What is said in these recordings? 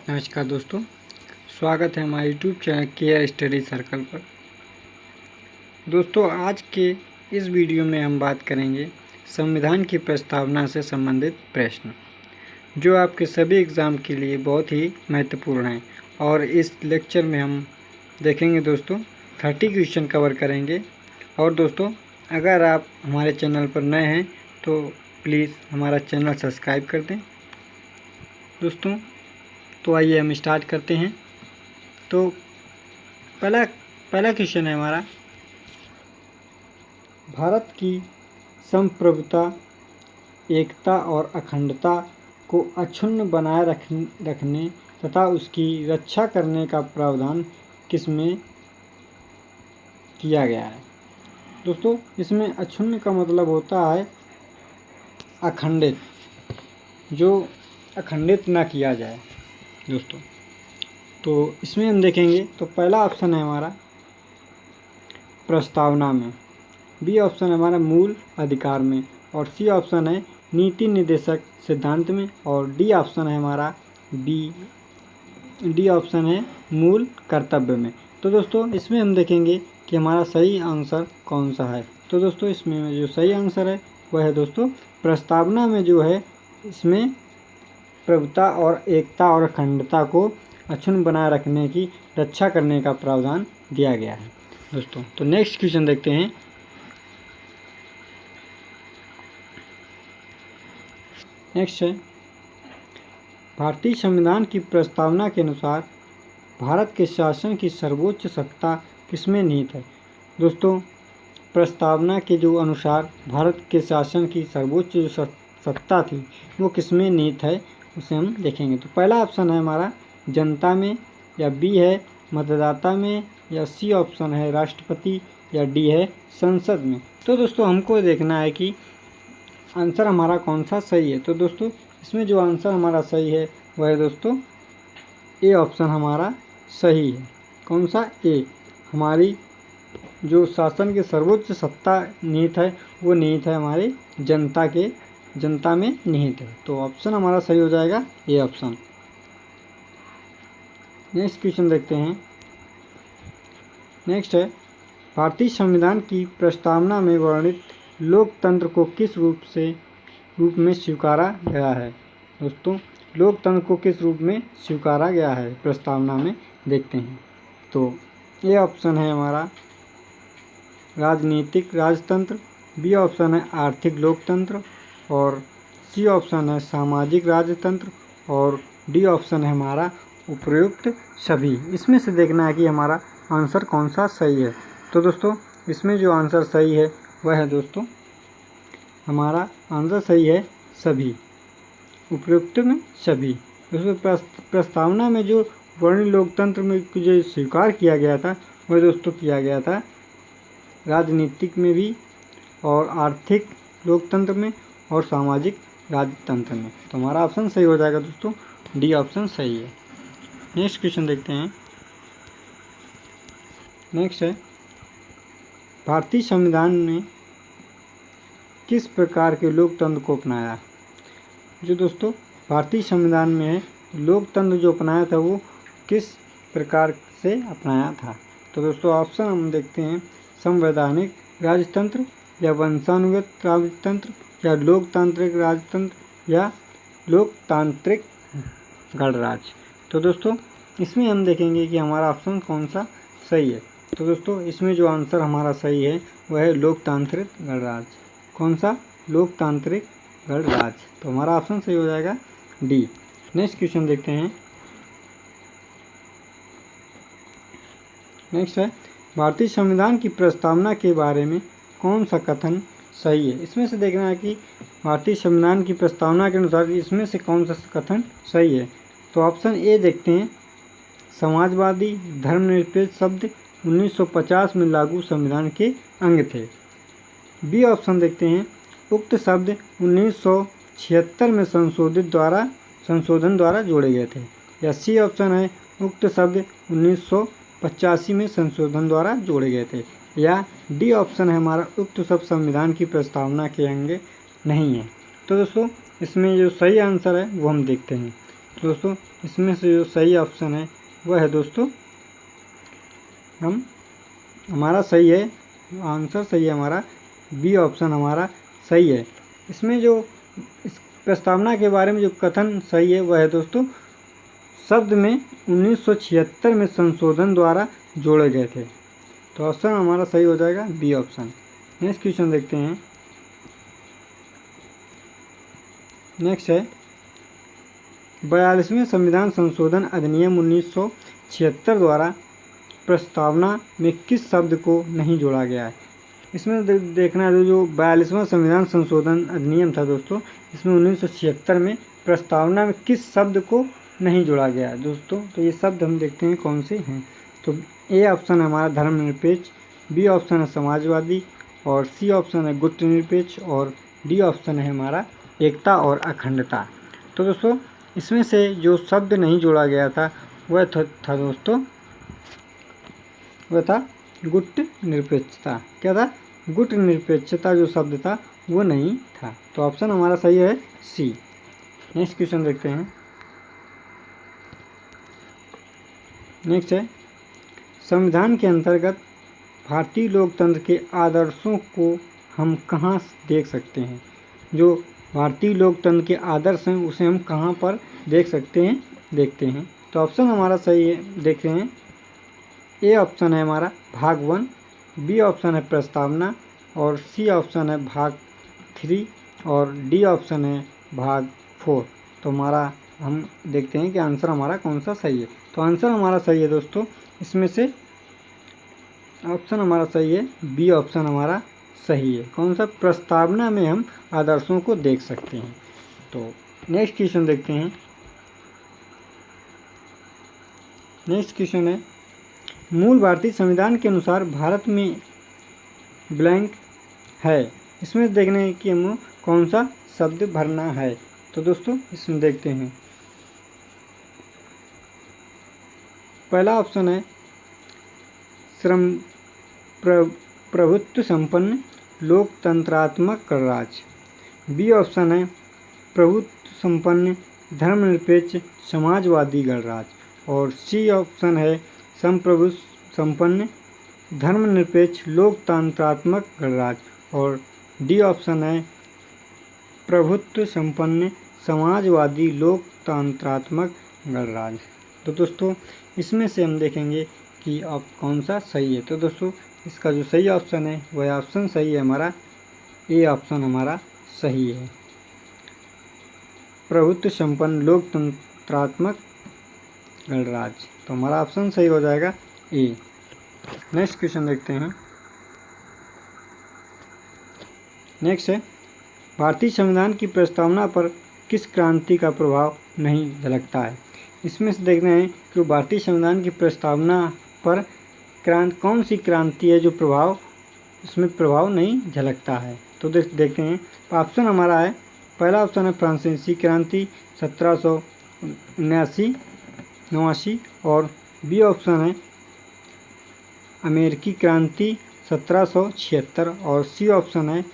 नमस्कार दोस्तों, स्वागत है हमारे YouTube channel care study circle पर। दोस्तों, आज के इस वीडियो में हम बात करेंगे संविधान की प्रस्तावना से संबंधित प्रश्न, जो आपके सभी एग्ज़ाम के लिए बहुत ही महत्वपूर्ण हैं। और इस लेक्चर में हम देखेंगे दोस्तों 30 क्वेश्चन कवर करेंगे। और दोस्तों, अगर आप हमारे चैनल पर नए हैं तो प्लीज़ हमारा चैनल सब्सक्राइब कर दें। दोस्तों, तो आइए हम स्टार्ट करते हैं। तो पहला क्वेश्चन है हमारा, भारत की संप्रभुता, एकता और अखंडता को अक्षुण्ण बनाए रखने तथा उसकी रक्षा करने का प्रावधान किसमें किया गया है। दोस्तों, इसमें अक्षुण्ण का मतलब होता है अखंडित, जो अखंडित ना किया जाए दोस्तों। तो इसमें हम देखेंगे तो पहला ऑप्शन है हमारा प्रस्तावना में, बी ऑप्शन है हमारा मूल अधिकार में, और सी ऑप्शन है नीति निर्देशक सिद्धांत में, और डी ऑप्शन है हमारा डी ऑप्शन है मूल कर्तव्य में। तो दोस्तों, इसमें हम देखेंगे कि हमारा सही आंसर कौन सा है। तो दोस्तों, इसमें जो सही आंसर है वह है दोस्तों प्रस्तावना में जो है, इसमें प्रभुता और एकता और अखंडता को अक्षुण्ण बनाए रखने की रक्षा करने का प्रावधान दिया गया है दोस्तों। तो नेक्स्ट क्वेश्चन देखते हैं। नेक्स्ट है, भारतीय संविधान की प्रस्तावना के अनुसार भारत के शासन की सर्वोच्च सत्ता किसमें निहित है। दोस्तों, प्रस्तावना के जो अनुसार भारत के शासन की सर्वोच्च जो सत्ता थी वो किसमें निहित है, उसे हम देखेंगे। तो पहला ऑप्शन है हमारा जनता में, या बी है मतदाता में, या सी ऑप्शन है राष्ट्रपति, या डी है संसद में। तो दोस्तों, हमको देखना है कि आंसर हमारा कौन सा सही है। तो दोस्तों, इसमें जो आंसर हमारा सही है वह है दोस्तों ए ऑप्शन हमारा सही है। कौन सा? ए। हमारी जो शासन की सर्वोच्च सत्ता निहित है वो निहित है हमारे जनता में निहित है। तो ऑप्शन हमारा सही हो जाएगा ए ऑप्शन। नेक्स्ट क्वेश्चन देखते हैं। नेक्स्ट है, भारतीय संविधान की प्रस्तावना में वर्णित लोकतंत्र को किस रूप में स्वीकारा गया है। दोस्तों, लोकतंत्र को किस रूप में स्वीकारा गया है प्रस्तावना में, देखते हैं। तो ए ऑप्शन है हमारा राजनीतिक राजतंत्र, बी ऑप्शन है आर्थिक लोकतंत्र, और सी ऑप्शन है सामाजिक राजतंत्र, और डी ऑप्शन है हमारा उपयुक्त सभी। इसमें से देखना है कि हमारा आंसर कौन सा सही है। तो दोस्तों, इसमें जो आंसर सही है वह है दोस्तों हमारा आंसर सही है सभी, उपयुक्त में सभी। दोस्तों, प्रस्तावना में जो वर्णित लोकतंत्र में जो स्वीकार किया गया था वह दोस्तों किया गया था राजनीतिक में भी, और आर्थिक लोकतंत्र में, और सामाजिक राजतंत्र में। तो हमारा ऑप्शन सही हो जाएगा दोस्तों, डी ऑप्शन सही है। नेक्स्ट क्वेश्चन देखते हैं। नेक्स्ट है, भारतीय संविधान ने किस प्रकार के लोकतंत्र को अपनाया। जो दोस्तों भारतीय संविधान में है, लोकतंत्र जो अपनाया था वो किस प्रकार से अपनाया था। तो दोस्तों, ऑप्शन हम देखते हैं संवैधानिक राजतंत्र, या वंशानुगत राजतंत्र, या लोकतांत्रिक राजतंत्र, या लोकतांत्रिक गणराज्य। तो दोस्तों, इसमें हम देखेंगे कि हमारा ऑप्शन कौन सा सही है। तो दोस्तों, इसमें जो आंसर हमारा सही है वह है लोकतांत्रिक गणराज्य। कौन सा? लोकतांत्रिक गणराज्य। तो हमारा ऑप्शन सही हो जाएगा डी। नेक्स्ट क्वेश्चन देखते हैं। नेक्स्ट है, भारतीय संविधान की प्रस्तावना के बारे में कौन सा कथन सही है। इसमें से देखना है कि भारतीय संविधान की प्रस्तावना के अनुसार इसमें से कौन सा कथन सही है। तो ऑप्शन ए देखते हैं, समाजवादी धर्मनिरपेक्ष शब्द 1950 में लागू संविधान के अंग थे। बी ऑप्शन देखते हैं, उक्त शब्द 1976 में संशोधन द्वारा जोड़े गए थे। या सी ऑप्शन है, उक्त शब्द 1985 में संशोधन द्वारा जोड़े गए थे। या डी ऑप्शन है हमारा, उक्त शब्द संविधान की प्रस्तावना के अंग नहीं है। तो दोस्तों, इसमें जो सही आंसर है वो हम देखते हैं। दोस्तों इसमें से जो सही ऑप्शन है वह है दोस्तों हमारा सही है, आंसर सही है हमारा, बी ऑप्शन हमारा सही है। इसमें जो इस प्रस्तावना के बारे में जो कथन सही है वह है दोस्तों शब्द में 1976 में संशोधन द्वारा जोड़े गए थे। तो ऑप्शन हमारा सही हो जाएगा बी ऑप्शन। नेक्स्ट क्वेश्चन देखते हैं। नेक्स्ट है 42वें संविधान संशोधन अधिनियम 1976 द्वारा प्रस्तावना में किस शब्द को नहीं जोड़ा गया है। इसमें देखना है जो 42वां संविधान संशोधन अधिनियम था दोस्तों, इसमें 1976 में प्रस्तावना में किस शब्द को नहीं जोड़ा गया है दोस्तों। तो ये शब्द हम देखते हैं कौन से हैं। तो ए ऑप्शन है हमारा धर्मनिरपेक्ष, बी ऑप्शन है समाजवादी, और सी ऑप्शन है गुटनिरपेक्ष, और डी ऑप्शन है हमारा एकता और अखंडता। तो दोस्तों इसमें से जो शब्द नहीं जोड़ा गया था वह था दोस्तों वह था गुट निरपेक्षता। क्या था? गुट निरपेक्षता जो शब्द था वो नहीं था। तो ऑप्शन हमारा सही है सी। नेक्स्ट क्वेश्चन देखते हैं। नेक्स्ट है संविधान के अंतर्गत भारतीय लोकतंत्र के आदर्शों को हम कहाँ देख सकते हैं। जो भारतीय लोकतंत्र के आदर्श हैं उसे हम कहाँ पर देख सकते हैं, देखते हैं। तो ऑप्शन हमारा सही है, देख रहे हैं। ए ऑप्शन है हमारा भाग 1, बी ऑप्शन है प्रस्तावना, और सी ऑप्शन है भाग 3, और डी ऑप्शन है भाग 4। तो हमारा हम देखते हैं कि आंसर हमारा कौन सा सही है। तो आंसर हमारा सही है दोस्तों, इसमें से ऑप्शन हमारा सही है, बी ऑप्शन हमारा सही है। कौन सा? प्रस्तावना में हम आदर्शों को देख सकते हैं। तो नेक्स्ट क्वेश्चन देखते हैं। नेक्स्ट क्वेश्चन है मूल भारतीय संविधान के अनुसार भारत में ब्लैंक है। इसमें देखना है कि हमें कौन सा शब्द भरना है। तो दोस्तों इसमें देखते हैं। पहला ऑप्शन है श्रम प्रभुत्व संपन्न लोकतंत्रात्मक गणराज्य, बी ऑप्शन है प्रभुत्व संपन्न धर्मनिरपेक्ष समाजवादी गणराज्य, और सी ऑप्शन है संप्रभु संपन्न धर्मनिरपेक्ष लोकतंत्रात्मक गणराज्य, और डी ऑप्शन है प्रभुत्व संपन्न समाजवादी लोकतंत्रात्मक गणराज्य। तो दोस्तों इसमें से हम देखेंगे कि अब कौन सा सही है। तो दोस्तों इसका जो सही ऑप्शन है वह ऑप्शन सही है हमारा, ए ऑप्शन हमारा सही है, प्रभुत्व संपन्न लोकतंत्रात्मक गणराज्य। तो हमारा ऑप्शन सही हो जाएगा ए। नेक्स्ट क्वेश्चन देखते हैं। नेक्स्ट है भारतीय संविधान की प्रस्तावना पर किस क्रांति का प्रभाव नहीं झलकता है। इसमें से देखना है कि भारतीय संविधान की प्रस्तावना पर कौन सी क्रांति है जो इसमें प्रभाव नहीं झलकता है। तो देखते हैं। ऑप्शन हमारा है, पहला ऑप्शन है फ्रांसीसी क्रांति 1789, और बी ऑप्शन है अमेरिकी क्रांति 1776, और सी ऑप्शन है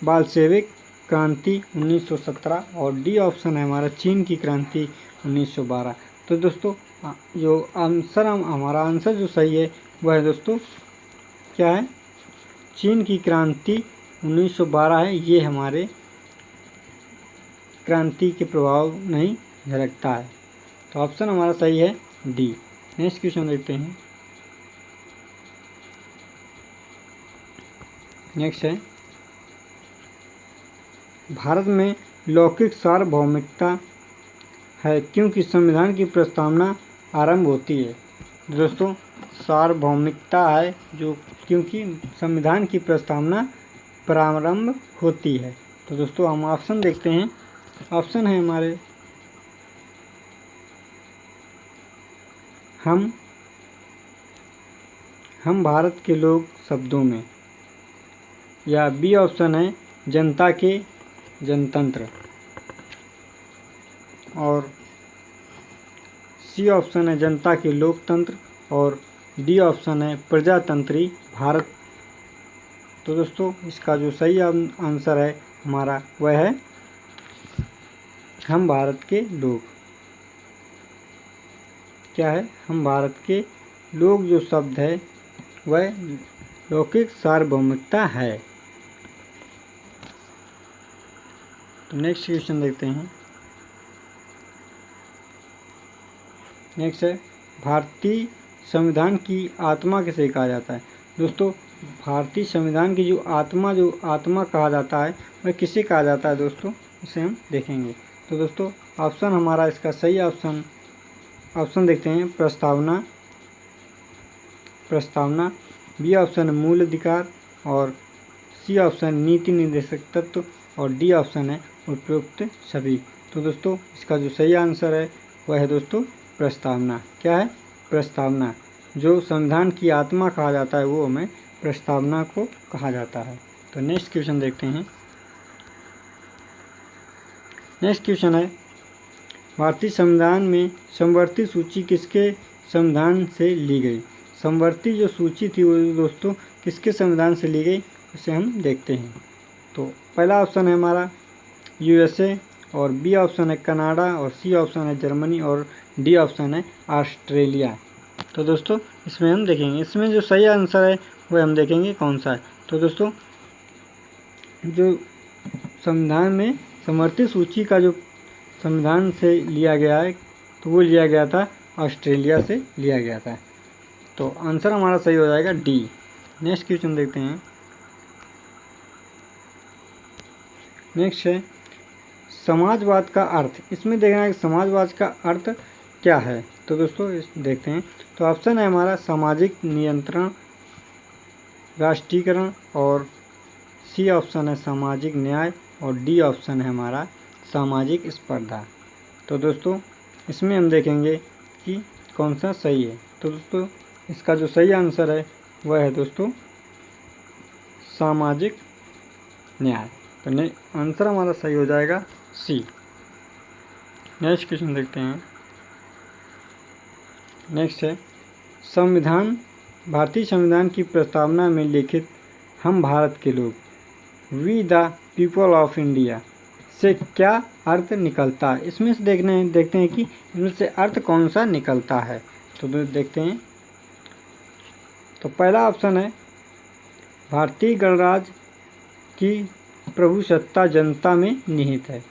बाल्शेविक क्रांति 1917, और डी ऑप्शन है हमारा चीन की क्रांति 1912। तो दोस्तों जो आंसर हमारा आंसर जो सही है वह है दोस्तों क्या है, चीन की क्रांति 1912 है। ये हमारे क्रांति के प्रभाव नहीं झलकता है। तो ऑप्शन हमारा सही है डी। नेक्स्ट क्वेश्चन देखते हैं। नेक्स्ट है भारत में लौकिक सार्वभौमिकता है क्योंकि संविधान की प्रस्तावना आरंभ होती है। दोस्तों सार्वभौमिकता है जो क्योंकि संविधान की प्रस्तावना प्रारंभ होती है। तो दोस्तों हम ऑप्शन देखते हैं। ऑप्शन है हमारे हम भारत के लोग शब्दों में, या बी ऑप्शन है जनता के जनतंत्र, और सी ऑप्शन है जनता के लोकतंत्र, और डी ऑप्शन है प्रजातंत्री भारत। तो दोस्तों इसका जो सही आंसर है हमारा वह है हम भारत के लोग। क्या है, हम भारत के लोग जो शब्द है वह लौकिक सार्वभौमिकता है। तो नेक्स्ट क्वेश्चन देखते हैं। नेक्स्ट है, भारतीय संविधान की आत्मा किसे कहा जाता है। दोस्तों, भारतीय संविधान की जो आत्मा कहा जाता है वह किसे कहा जाता है दोस्तों, इसे हम देखेंगे। तो दोस्तों ऑप्शन हमारा इसका सही ऑप्शन देखते हैं, प्रस्तावना, बी ऑप्शन है मूल अधिकार, और सी ऑप्शन नीति निर्देशक तत्व, और डी ऑप्शन है उपयुक्त सभी। तो दोस्तों इसका जो सही आंसर है वह है दोस्तों प्रस्तावना। क्या है, प्रस्तावना। जो संविधान की आत्मा कहा जाता है वो हमें प्रस्तावना को कहा जाता है। तो नेक्स्ट क्वेश्चन देखते हैं। नेक्स्ट क्वेश्चन है, भारतीय संविधान में समवर्ती सूची किसके संविधान से ली गई। समवर्ती जो सूची थी वो दोस्तों किसके संविधान से ली गई, उसे हम देखते हैं। तो पहला ऑप्शन है हमारा यूएसए, और बी ऑप्शन है कनाडा, और सी ऑप्शन है जर्मनी, और डी ऑप्शन है ऑस्ट्रेलिया। तो दोस्तों इसमें हम देखेंगे, इसमें जो सही आंसर है वह हम देखेंगे कौन सा है। तो दोस्तों जो संविधान में समवर्ती सूची का जो संविधान से लिया गया है तो वो लिया गया था ऑस्ट्रेलिया से लिया गया था। तो आंसर हमारा सही हो जाएगा डी। नेक्स्ट क्वेश्चन देखते हैं। नेक्स्ट है समाजवाद का अर्थ। इसमें देखना है कि समाजवाद का अर्थ क्या है। तो दोस्तों देखते हैं। तो ऑप्शन है हमारा सामाजिक नियंत्रण, राष्ट्रीयकरण, और सी ऑप्शन है सामाजिक न्याय, और डी ऑप्शन है हमारा सामाजिक स्पर्धा। तो दोस्तों इसमें हम देखेंगे कि कौन सा सही है। तो दोस्तों इसका जो सही आंसर है वह है दोस्तों सामाजिक न्याय। तो आंसर हमारा सही हो जाएगा सी। नेक्स्ट क्वेश्चन देखते हैं। नेक्स्ट है संविधान, भारतीय संविधान की प्रस्तावना में लिखित हम भारत के लोग, we the people of India से क्या अर्थ निकलता है। इसमें से देखते हैं कि इसमें से अर्थ कौन सा निकलता है। तो देखते हैं। तो पहला ऑप्शन है भारतीय गणराज्य की प्रभुसत्ता जनता में निहित है।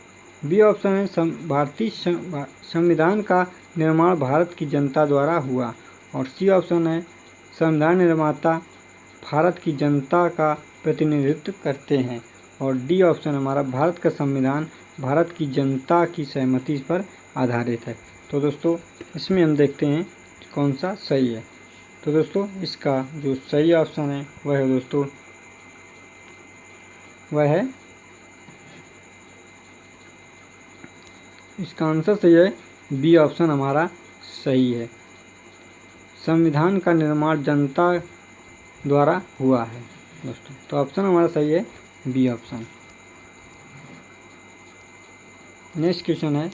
बी ऑप्शन है भारतीय संविधान का निर्माण भारत की जनता द्वारा हुआ, और सी ऑप्शन है संविधान निर्माता भारत की जनता का प्रतिनिधित्व करते हैं, और डी ऑप्शन हमारा भारत का संविधान भारत की जनता की सहमति पर आधारित है। तो दोस्तों इसमें हम देखते हैं कौन सा सही है। तो दोस्तों इसका जो सही ऑप्शन है वह है दोस्तों वह है, इसका आंसर सही है बी ऑप्शन हमारा सही है। संविधान का निर्माण जनता द्वारा हुआ है दोस्तों। तो ऑप्शन हमारा सही है बी ऑप्शन। नेक्स्ट क्वेश्चन है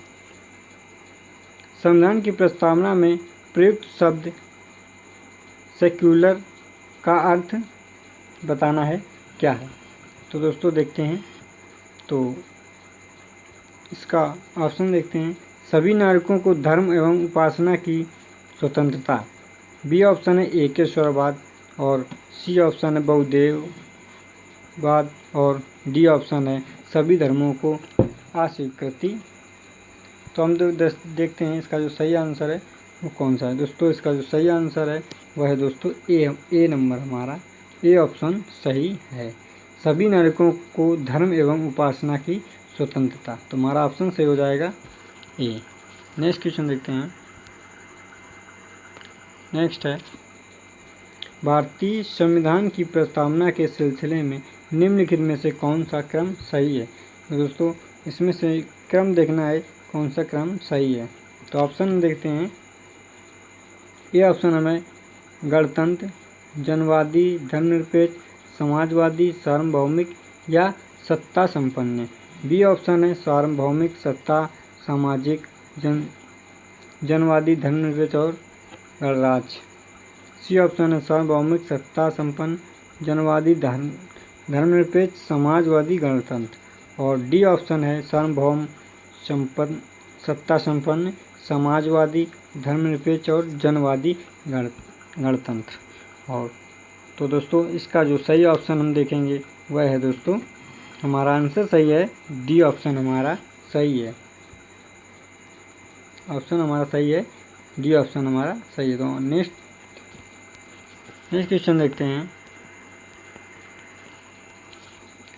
संविधान की प्रस्तावना में प्रयुक्त शब्द सेक्युलर का अर्थ बताना है क्या है। तो दोस्तों देखते हैं। तो इसका ऑप्शन देखते हैं, सभी नागरिकों को धर्म एवं उपासना की स्वतंत्रता। बी ऑप्शन है एकेश्वरवाद, और सी ऑप्शन है बहुदेववाद, और डी ऑप्शन है सभी धर्मों को अस्वीकृति। तो हम देखते हैं इसका जो सही आंसर है वो कौन सा है। दोस्तों इसका जो सही आंसर है वह है दोस्तों ए नंबर हमारा ए ऑप्शन सही है, सभी नागरिकों को धर्म एवं उपासना की स्वतंत्रता। तो हमारा ऑप्शन सही हो जाएगा ए। नेक्स्ट क्वेश्चन देखते हैं। नेक्स्ट है भारतीय संविधान की प्रस्तावना के सिलसिले में निम्नलिखित में से कौन सा क्रम सही है। तो दोस्तों इसमें से क्रम देखना है कौन सा क्रम सही है। तो ऑप्शन देखते हैं। ये ऑप्शन हमें गणतंत्र, जनवादी, धर्मनिरपेक्ष, समाजवादी, सार्वभौमिक या सत्ता संपन्न। बी ऑप्शन है सार्वभौमिक, सत्ता, सामाजिक, जनवादी, धर्मनिरपेक्ष और गणराज्य। सी ऑप्शन है सार्वभौमिक, सत्ता संपन्न, जनवादी, धर्मनिरपेक्ष, समाजवादी, गणतंत्र, और डी ऑप्शन है सार्वभौम, सत्ता संपन्न, समाजवादी, धर्मनिरपेक्ष और जनवादी गणतंत्र। और तो दोस्तों इसका जो सही ऑप्शन हम देखेंगे वह है दोस्तों, हमारा आंसर सही है, डी ऑप्शन हमारा सही है। ऑप्शन हमारा सही है, डी ऑप्शन हमारा सही है। तो नेक्स्ट क्वेश्चन देखते हैं।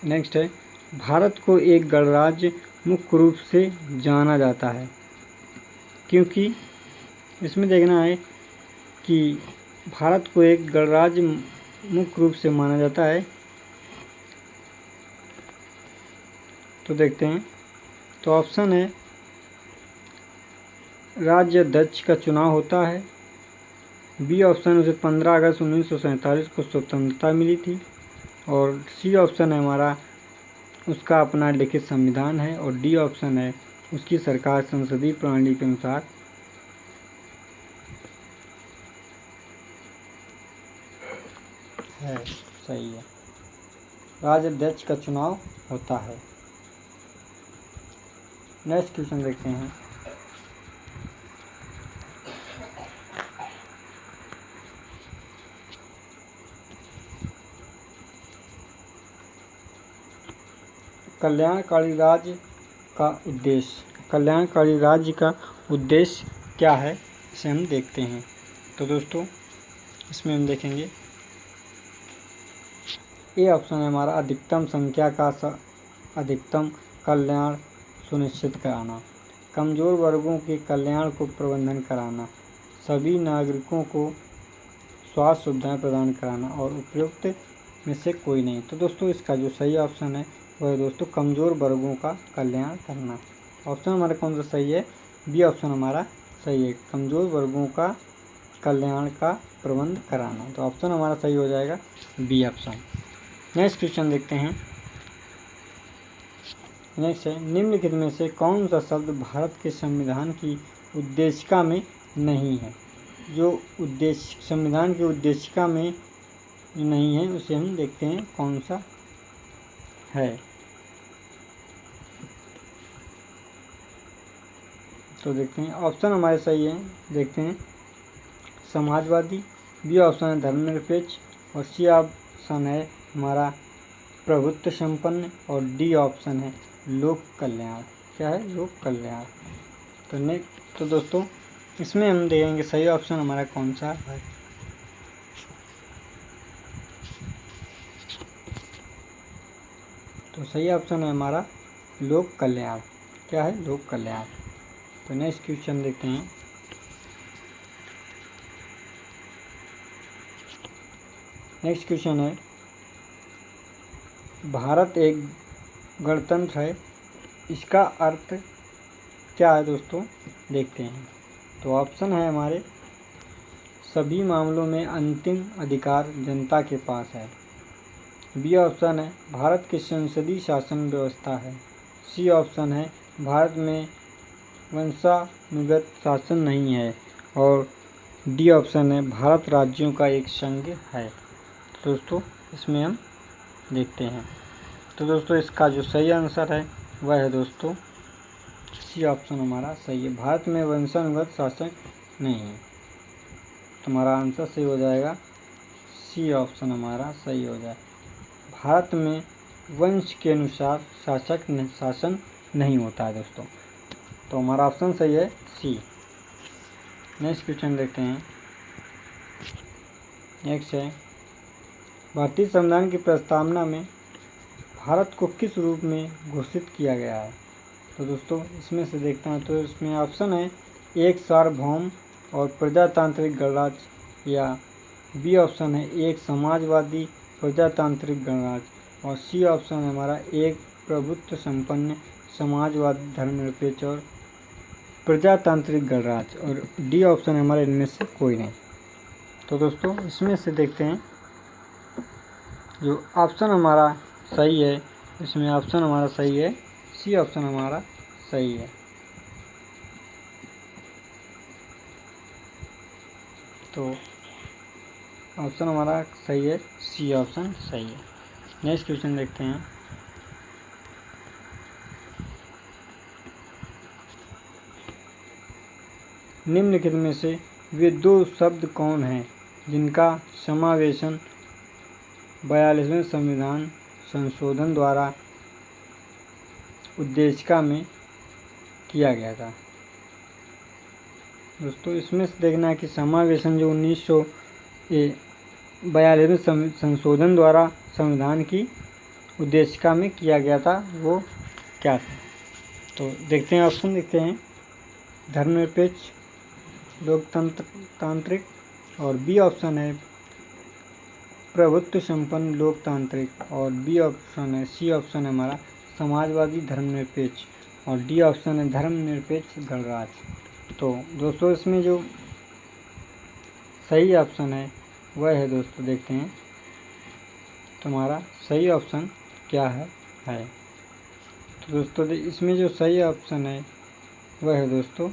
नेक्स्ट है, भारत को एक गणराज्य मुख्य रूप से जाना जाता है, क्योंकि इसमें देखना है कि भारत को एक गणराज्य मुख्य रूप से माना जाता है। तो देखते हैं, तो ऑप्शन है राज्य अध्यक्ष का चुनाव होता है। बी ऑप्शन उसे 15 अगस्त 1947 को स्वतंत्रता मिली थी। और सी ऑप्शन है हमारा उसका अपना लिखित संविधान है। और डी ऑप्शन है उसकी सरकार संसदीय प्रणाली के अनुसार है। सही है, राज्य अध्यक्ष का चुनाव होता है। नेक्स्ट क्वेश्चन देखते हैं। कल्याणकारी राज्य का उद्देश्य, कल्याणकारी राज्य का उद्देश्य क्या है, इसे हम देखते हैं। तो दोस्तों इसमें हम देखेंगे, ए ऑप्शन है हमारा अधिकतम संख्या का अधिकतम कल्याण सुनिश्चित कराना, कमज़ोर वर्गों के कल्याण को प्रबंधन कराना, सभी नागरिकों को स्वास्थ्य सुविधाएं प्रदान कराना और उपयुक्त में से कोई नहीं। तो दोस्तों इसका जो सही ऑप्शन है वह है दोस्तों कमज़ोर वर्गों का कल्याण करना। ऑप्शन हमारा कौन सा सही है, बी ऑप्शन हमारा सही है, कमज़ोर वर्गों का कल्याण का प्रबंध कराना। तो ऑप्शन हमारा सही हो जाएगा बी ऑप्शन। नेक्स्ट क्वेश्चन देखते हैं। नेक्स्ट है, निम्नलिखित में से कौन सा शब्द भारत के संविधान की उद्देशिका में नहीं है। जो उद्देश्य संविधान की उद्देशिका में नहीं है उसे हम देखते हैं कौन सा है। तो देखते हैं, ऑप्शन हमारे सही है, देखते हैं समाजवादी, बी ऑप्शन है धर्मनिरपेक्ष और सी ऑप्शन है हमारा प्रभुत्व संपन्न और डी ऑप्शन है लोक कल्याण। क्या है, लोक कल्याण। तो दोस्तों इसमें हम देखेंगे सही ऑप्शन हमारा कौन सा है। तो सही ऑप्शन है हमारा लोक कल्याण। क्या है, लोक कल्याण। तो नेक्स्ट क्वेश्चन देखते हैं। नेक्स्ट क्वेश्चन है, भारत एक गणतंत्र है, इसका अर्थ क्या है दोस्तों, देखते हैं। तो ऑप्शन है हमारे सभी मामलों में अंतिम अधिकार जनता के पास है। बी ऑप्शन है भारत की संसदीय शासन व्यवस्था है। सी ऑप्शन है भारत में वंशानुगत शासन नहीं है। और डी ऑप्शन है भारत राज्यों का एक संघ है। दोस्तों इसमें हम देखते हैं। तो दोस्तों इसका जो सही आंसर है वह है दोस्तों सी ऑप्शन हमारा सही है, भारत में वंशानुगत शासन नहीं है। तो हमारा आंसर सही हो जाएगा, सी ऑप्शन हमारा सही हो जाए, भारत में वंश के अनुसार शासन नहीं होता है दोस्तों। तो हमारा ऑप्शन सही है सी। नेक्स्ट क्वेश्चन देखते हैं। नेक्स्ट है, भारतीय संविधान की प्रस्तावना में भारत को किस रूप में घोषित किया गया है। तो दोस्तों इसमें से देखते हैं। तो इसमें ऑप्शन है एक सार्वभौम और प्रजातांत्रिक गणराज्य, या बी ऑप्शन है एक समाजवादी प्रजातांत्रिक गणराज्य, और सी ऑप्शन है हमारा एक प्रभुत्व संपन्न समाजवादी धर्मनिरपेक्ष और प्रजातांत्रिक गणराज्य, और डी ऑप्शन है हमारा इनमें से कोई नहीं। तो दोस्तों इसमें से देखते हैं जो ऑप्शन हमारा सही है, इसमें ऑप्शन हमारा सही है, सी ऑप्शन हमारा सही है। तो ऑप्शन हमारा सही है, सी ऑप्शन सही है। नेक्स्ट क्वेश्चन देखते हैं। निम्नलिखित में से वे दो शब्द कौन हैं जिनका समावेशन 42वें संविधान संशोधन द्वारा उद्देशिका में किया गया था। दोस्तों इसमें से देखना है कि समावेशन जो 1942वें संशोधन द्वारा संविधान की उद्देशिका में किया गया था वो क्या था। तो देखते हैं, ऑप्शन देखते हैं, धर्मनिरपेक्ष, लोकतंत्र तांत्रिक, और बी ऑप्शन है प्रभुत्व संपन्न लोकतांत्रिक, और बी ऑप्शन है, सी ऑप्शन है हमारा समाजवादी धर्मनिरपेक्ष, और डी ऑप्शन है धर्मनिरपेक्ष गणराज। तो दोस्तों इसमें जो सही ऑप्शन है वह है, दोस्तों देखते हैं तुम्हारा सही ऑप्शन क्या है। तो दोस्तों इसमें जो सही ऑप्शन है वह है दोस्तों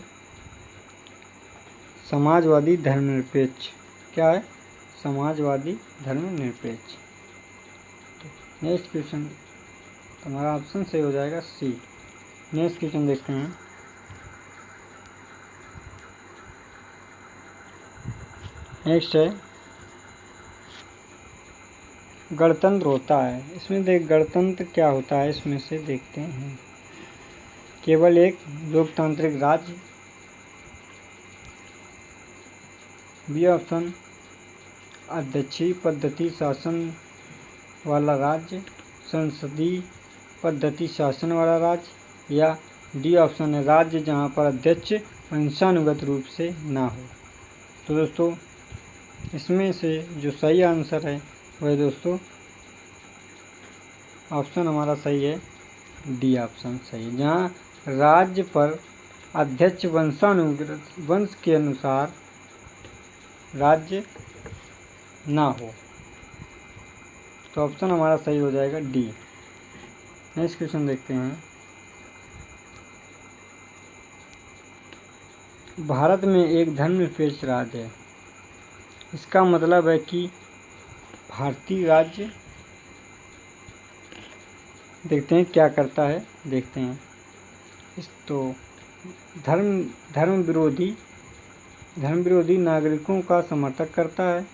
समाजवादी धर्मनिरपेक्ष। क्या है? समाजवादी धर्मनिरपेक्ष। नेक्स्ट क्वेश्चन तुम्हारा ऑप्शन सही हो जाएगा सी। नेक्स्ट क्वेश्चन देखते हैं। नेक्स्ट है गणतंत्र होता है, इसमें देख गणतंत्र क्या होता है इसमें से देखते हैं। केवल एक लोकतांत्रिक राज्य, बी ऑप्शन अध्यक्षीय पद्धति शासन वाला राज्य, संसदीय पद्धति शासन वाला राज्य, या डी ऑप्शन है राज्य जहां पर अध्यक्ष वंशानुगत रूप से ना हो। तो दोस्तों इसमें से जो सही आंसर है वह दोस्तों ऑप्शन हमारा सही है, डी ऑप्शन सही है, जहाँ राज्य पर अध्यक्ष वंश के अनुसार राज्य ना हो। तो ऑप्शन हमारा सही हो जाएगा डी। नेक्स्ट क्वेश्चन देखते हैं। भारत में एक धर्मनिरपेक्ष राज्य है, इसका मतलब है कि भारतीय राज्य देखते हैं क्या करता है, देखते हैं इस तो धर्म विरोधी नागरिकों का समर्थक करता है,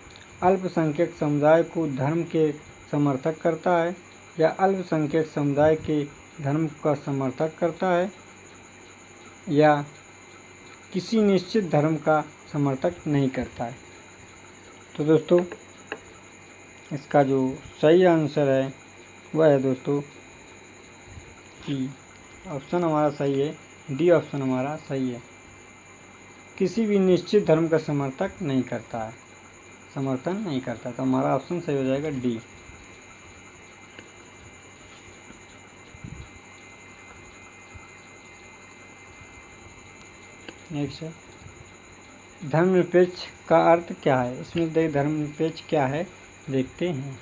अल्पसंख्यक समुदाय को धर्म के समर्थक करता है, या अल्पसंख्यक समुदाय के धर्म का समर्थक करता है, या किसी निश्चित धर्म का समर्थक नहीं करता है। तो दोस्तों इसका जो सही आंसर है वह है दोस्तों कि ऑप्शन हमारा सही है, डी ऑप्शन हमारा सही है, किसी भी निश्चित धर्म का समर्थन नहीं करता। तो हमारा ऑप्शन सही हो जाएगा डी। नेक्स्ट है धर्मनिरपेक्ष का अर्थ क्या है, इसमें देख धर्मनिरपेक्ष क्या है देखते हैं।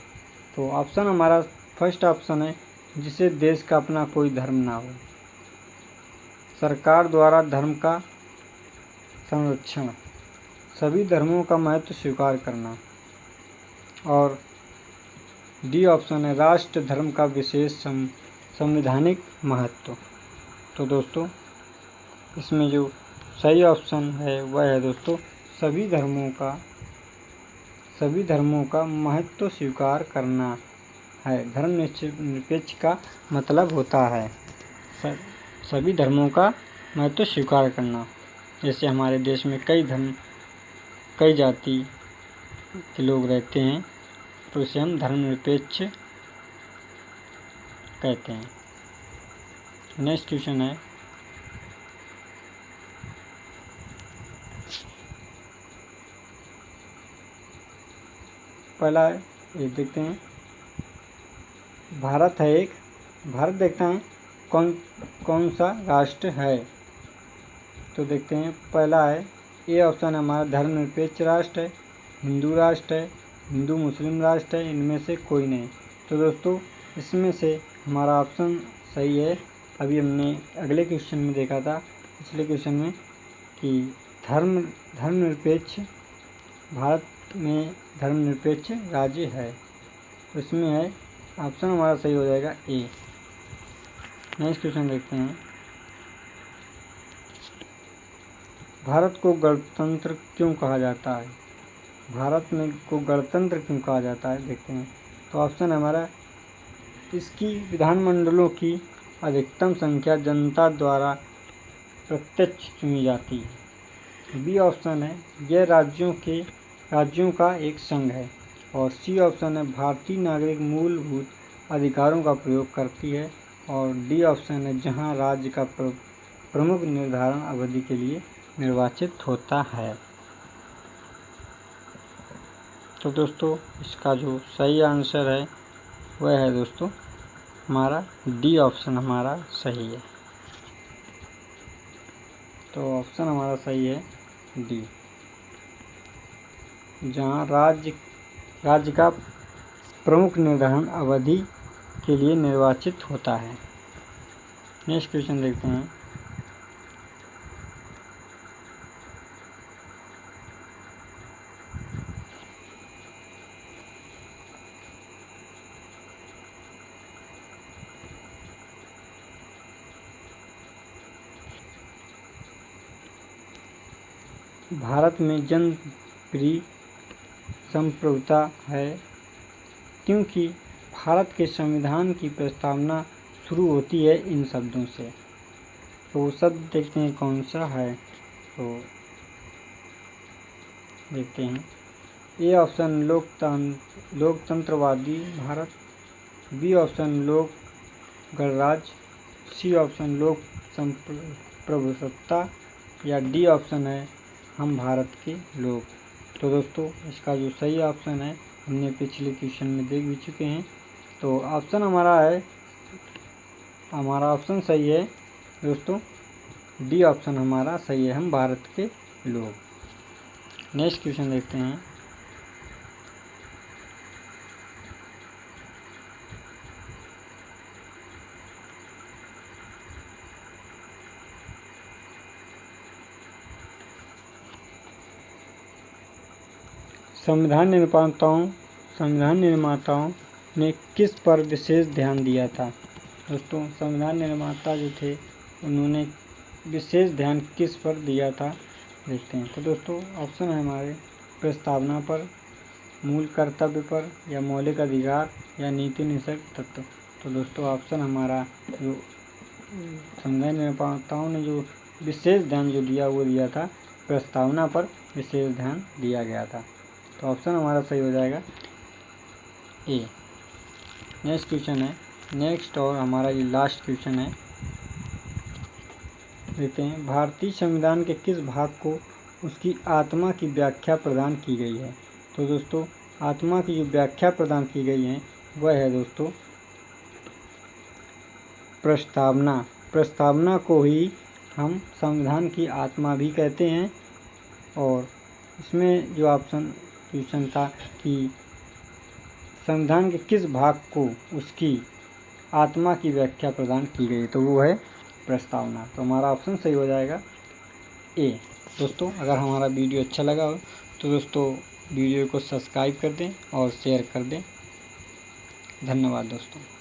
तो ऑप्शन हमारा फर्स्ट ऑप्शन है जिसे देश का अपना कोई धर्म ना हो, सरकार द्वारा धर्म का संरक्षण, सभी धर्मों का महत्व स्वीकार करना, और डी ऑप्शन है राष्ट्र धर्म का विशेष संवैधानिक महत्व। तो दोस्तों इसमें जो सही ऑप्शन है वह है दोस्तों सभी धर्मों का महत्व स्वीकार करना है। धर्मनिरपेक्ष का मतलब होता है सभी धर्मों का महत्व स्वीकार करना। जैसे हमारे देश में कई धर्म कई जाति के लोग रहते हैं तो इसे हम धर्मनिरपेक्ष कहते हैं। नेक्स्ट क्वेश्चन है पहला ये देखते हैं भारत देखते हैं कौन सा राष्ट्र है। तो देखते हैं पहला है ए ऑप्शन हमारा धर्मनिरपेक्ष राष्ट्र है, हिंदू राष्ट्र है, हिंदू मुस्लिम राष्ट्र है, इनमें से कोई नहीं। तो दोस्तों इसमें से हमारा ऑप्शन सही है। अभी हमने अगले क्वेश्चन में देखा था पिछले क्वेश्चन में कि धर्मनिरपेक्ष भारत में धर्मनिरपेक्ष राज्य है, तो इसमें है ऑप्शन हमारा सही हो जाएगा ए। नेक्स्ट क्वेश्चन देखते हैं। भारत को गणतंत्र क्यों कहा जाता है? भारत में को गणतंत्र क्यों कहा जाता है, देखते हैं। तो ऑप्शन हमारा, इसकी विधानमंडलों की अधिकतम संख्या जनता द्वारा प्रत्यक्ष चुनी जाती है। बी ऑप्शन है, यह राज्यों का एक संघ है। और सी ऑप्शन है, भारतीय नागरिक मूलभूत अधिकारों का प्रयोग करती है। और डी ऑप्शन है, जहां राज्य का प्रमुख निर्धारण अवधि के लिए निर्वाचित होता है। तो दोस्तों इसका जो सही आंसर है वह है दोस्तों हमारा डी ऑप्शन हमारा सही है। तो ऑप्शन हमारा सही है डी, जहाँ राज्य का प्रमुख निर्धारण अवधि के लिए निर्वाचित होता है। नेक्स्ट क्वेश्चन देखते हैं। भारत में जनप्रिय संप्रभुता है क्योंकि भारत के संविधान की प्रस्तावना शुरू होती है इन शब्दों से। तो वो शब्द देखते हैं कौन सा है। तो देखते हैं। ए ऑप्शन लोकतंत्रवादी भारत, बी ऑप्शन लोक गणराज्य, सी ऑप्शन लोक संप्रभुसत्ता, या डी ऑप्शन है हम भारत के लोग। तो दोस्तों इसका जो सही ऑप्शन है हमने पिछले क्वेश्चन में देख भी चुके हैं। तो ऑप्शन हमारा ऑप्शन सही है दोस्तों, डी ऑप्शन हमारा सही है, हम भारत के लोग। नेक्स्ट क्वेश्चन देखते हैं। संविधान निर्माताओं ने किस पर विशेष ध्यान दिया था? दोस्तों संविधान निर्माता जो थे उन्होंने विशेष ध्यान किस पर दिया था, देखते हैं। तो दोस्तों ऑप्शन है हमारे, प्रस्तावना पर, मूल कर्तव्य पर, या मौलिक अधिकार, या नीति निषेध तत्व। तो दोस्तों ऑप्शन हमारा जो संविधान निर्माताओं ने जो विशेष ध्यान जो दिया वो दिया था प्रस्तावना पर विशेष ध्यान दिया गया था। तो ऑप्शन हमारा सही हो जाएगा ए। नेक्स्ट क्वेश्चन है, नेक्स्ट और हमारा ये लास्ट क्वेश्चन है, देखते हैं। भारतीय संविधान के किस भाग को उसकी आत्मा की व्याख्या प्रदान की गई है? तो दोस्तों आत्मा की जो व्याख्या प्रदान की गई है वह है दोस्तों प्रस्तावना। प्रस्तावना को ही हम संविधान की आत्मा भी कहते हैं। और इसमें जो ऑप्शन क्वेश्चन था कि संविधान के किस भाग को उसकी आत्मा की व्याख्या प्रदान की गई, तो वो है प्रस्तावना। तो हमारा ऑप्शन सही हो जाएगा ए। दोस्तों अगर हमारा वीडियो अच्छा लगा हो तो दोस्तों वीडियो को सब्सक्राइब कर दें और शेयर कर दें। धन्यवाद दोस्तों।